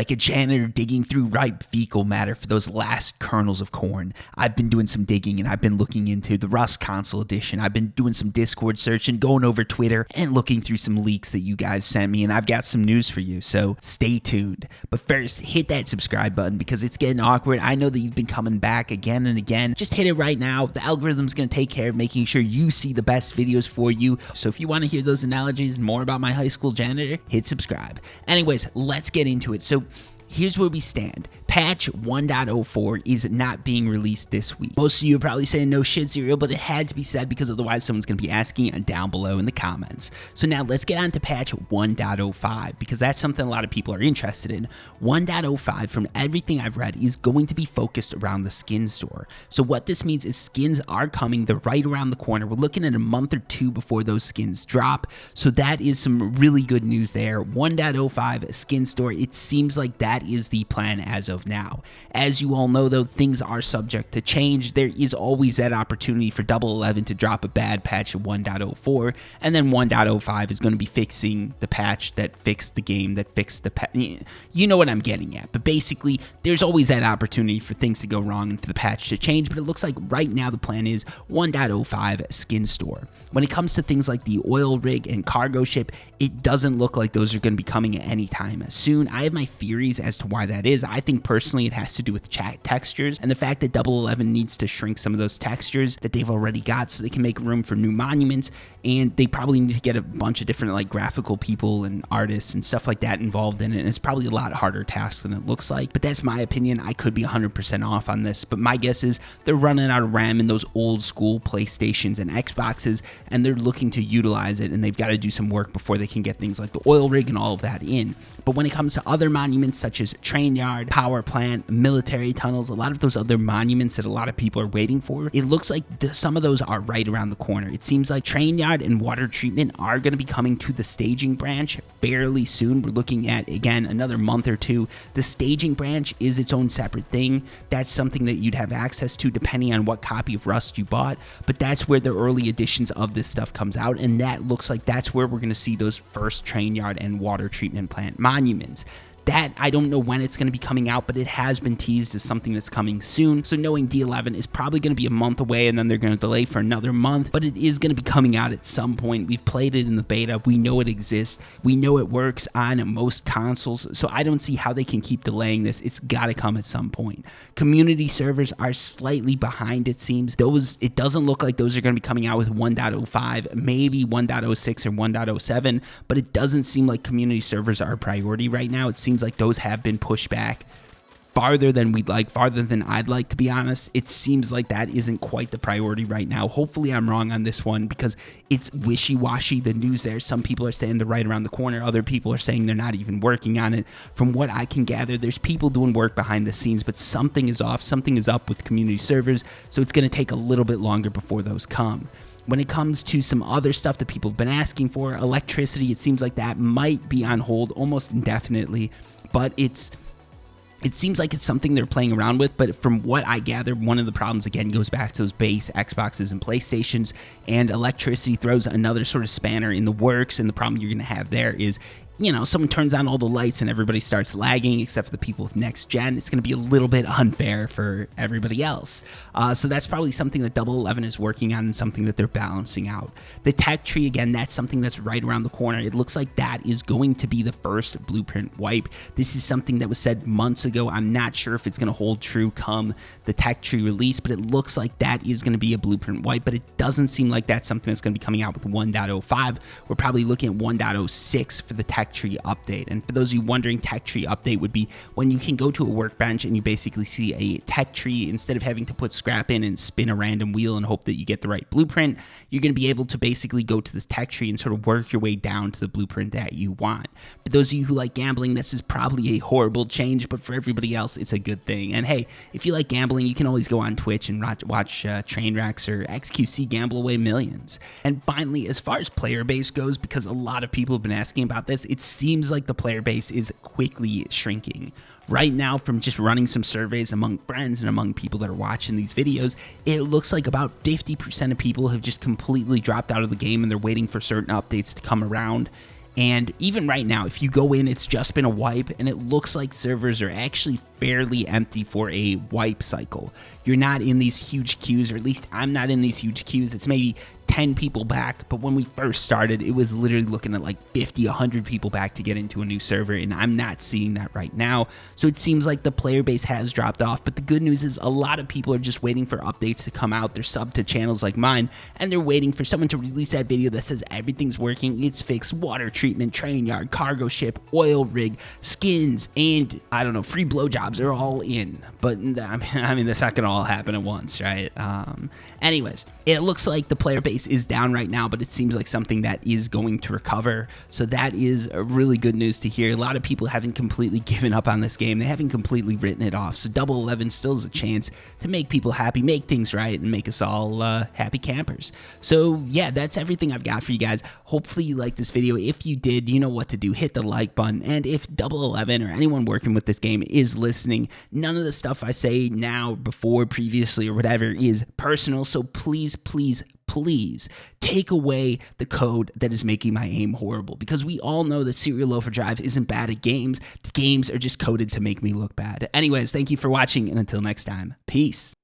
Like a janitor digging through ripe fecal matter for those last kernels of corn, I've been doing some digging and I've been looking into the Rust console edition. I've been doing some Discord search and going over Twitter and looking through some leaks that you guys sent me, and I've got some news for you, so stay tuned. But first, hit that subscribe button because it's getting awkward. I know that you've been coming back again and again. Just hit it right now. The algorithm's going to take care of making sure you see the best videos for you. So if you want to hear those analogies and more about my high school janitor, hit subscribe. Anyways, let's get into it. So here's where we stand. Patch 1.04 is not being released this week. Most of you are probably saying no shit, Serial, but it had to be said because otherwise someone's going to be asking down below in the comments. So now let's get on to patch 1.05 because that's something a lot of people are interested in. 1.05, from everything I've read, is going to be focused around the skin store. So what this means is skins are coming. They're right around the corner. We're looking at a month or two before those skins drop. So that is some really good news there. 1.05 skin store, it seems like that is the plan as of now. As you all know, though, things are subject to change. There is always that opportunity for Double 11 to drop a bad patch of 1.04, and then 1.05 is going to be fixing the patch that fixed the game, that fixed the patch. You know what I'm getting at. But basically, there's always that opportunity for things to go wrong and for the patch to change, but it looks like right now the plan is 1.05 skin store. When it comes to things like the oil rig and cargo ship, it doesn't look like those are going to be coming anytime soon. I have my theories as to why that is. I think personally it has to do with chat textures and the fact that Double 11 needs to shrink some of those textures that they've already got so they can make room for new monuments, and they probably need to get a bunch of different like graphical people and artists and stuff like that involved in it, and it's probably a lot harder task than it looks like. But that's my opinion. I could be 100% off on this, but my guess is they're running out of RAM in those old school PlayStations and Xboxes, and they're looking to utilize it, and they've got to do some work before they can get things like the oil rig and all of that in. But when it comes to other monuments such as train yard, power plant, military tunnels, a lot of those other monuments that a lot of people are waiting for, it looks like some of those are right around the corner. It seems like train yard and water treatment are going to be coming to the staging branch fairly soon. We're looking at, again, another month or two. The staging branch is its own separate thing. That's something that you'd have access to depending on what copy of Rust you bought, but that's where the early editions of this stuff comes out, and that looks like that's where we're going to see those first train yard and water treatment plant monuments. That, I don't know when it's going to be coming out, but it has been teased as something that's coming soon. So knowing D11 is probably going to be a month away, and then they're going to delay for another month, but it is going to be coming out at some point. We've played it in the beta. We know it exists. We know it works on most consoles, so I don't see how they can keep delaying this. It's got to come at some point. Community servers are slightly behind, it seems. It doesn't look like those are going to be coming out with 1.05, maybe 1.06 or 1.07, but it doesn't seem like community servers are a priority right now. It seems like those have been pushed back farther than we'd like, farther than I'd like, to be honest. It seems like that isn't quite the priority right now. Hopefully I'm wrong on this one because it's wishy-washy, the news there. Some people are saying they're right around the corner. Other people are saying they're not even working on it. From what I can gather, there's people doing work behind the scenes, but something is off. Something is up with community servers, so it's going to take a little bit longer before those come. When it comes to some other stuff that people have been asking for, electricity, it seems like that might be on hold almost indefinitely, but it seems like it's something they're playing around with. But from what I gather, one of the problems, again, goes back to those base Xboxes and PlayStations, and electricity throws another sort of spanner in the works, and the problem you're going to have there is, you know, someone turns on all the lights and everybody starts lagging except for the people with next gen. It's going to be a little bit unfair for everybody else. So that's probably something that Double 11 is working on and something that they're balancing out. The tech tree, again, that's something that's right around the corner. It looks like that is going to be the first blueprint wipe. This is something that was said months ago. I'm not sure if it's going to hold true come the tech tree release, but it looks like that is going to be a blueprint wipe, but it doesn't seem like that's something that's going to be coming out with 1.05. We're probably looking at 1.06 for the tech tree update. And for those of you wondering, tech tree update would be when you can go to a workbench and you basically see a tech tree. Instead of having to put scrap in and spin a random wheel and hope that you get the right blueprint, you're going to be able to basically go to this tech tree and sort of work your way down to the blueprint that you want. For those of you who like gambling, this is probably a horrible change, but for everybody else, it's a good thing. And hey, if you like gambling, you can always go on Twitch and watch Trainwrecks or XQC gamble away millions. And finally, as far as player base goes, because a lot of people have been asking about this, it seems like the player base is quickly shrinking. Right now, from just running some surveys among friends and among people that are watching these videos, it looks like about 50% of people have just completely dropped out of the game and they're waiting for certain updates to come around. And even right now, if you go in, it's just been a wipe, and it looks like servers are actually fairly empty for a wipe cycle. You're not in these huge queues, or at least I'm not in these huge queues. It's maybe 10 people back, but when we first started, it was literally looking at like 50, 100 people back to get into a new server, and I'm not seeing that right now. So it seems like the player base has dropped off, but the good news is a lot of people are just waiting for updates to come out. They're subbed to channels like mine, and they're waiting for someone to release that video that says everything's working, it's fixed, water treatment, train yard, cargo ship, oil rig, skins, and I don't know, free blowjobs are all in. But I mean, that's not gonna all happen at once, right? Anyways, it looks like the player base is down right now, but it seems like something that is going to recover. So that is a really good news to hear. A lot of people haven't completely given up on this game. They haven't completely written it off. So Double 11 still has a chance to make people happy, make things right, and make us all happy campers. So yeah, that's everything I've got for you guys. Hopefully you liked this video. If you did, you know what to do. Hit the like button. And if Double 11 or anyone working with this game is listening, none of the stuff I say now, before, previously, or whatever is personal. So please, please, please take away the code that is making my aim horrible, because we all know that Serial Overdrive isn't bad at games. The games are just coded to make me look bad. Anyways, thank you for watching, and until next time, peace.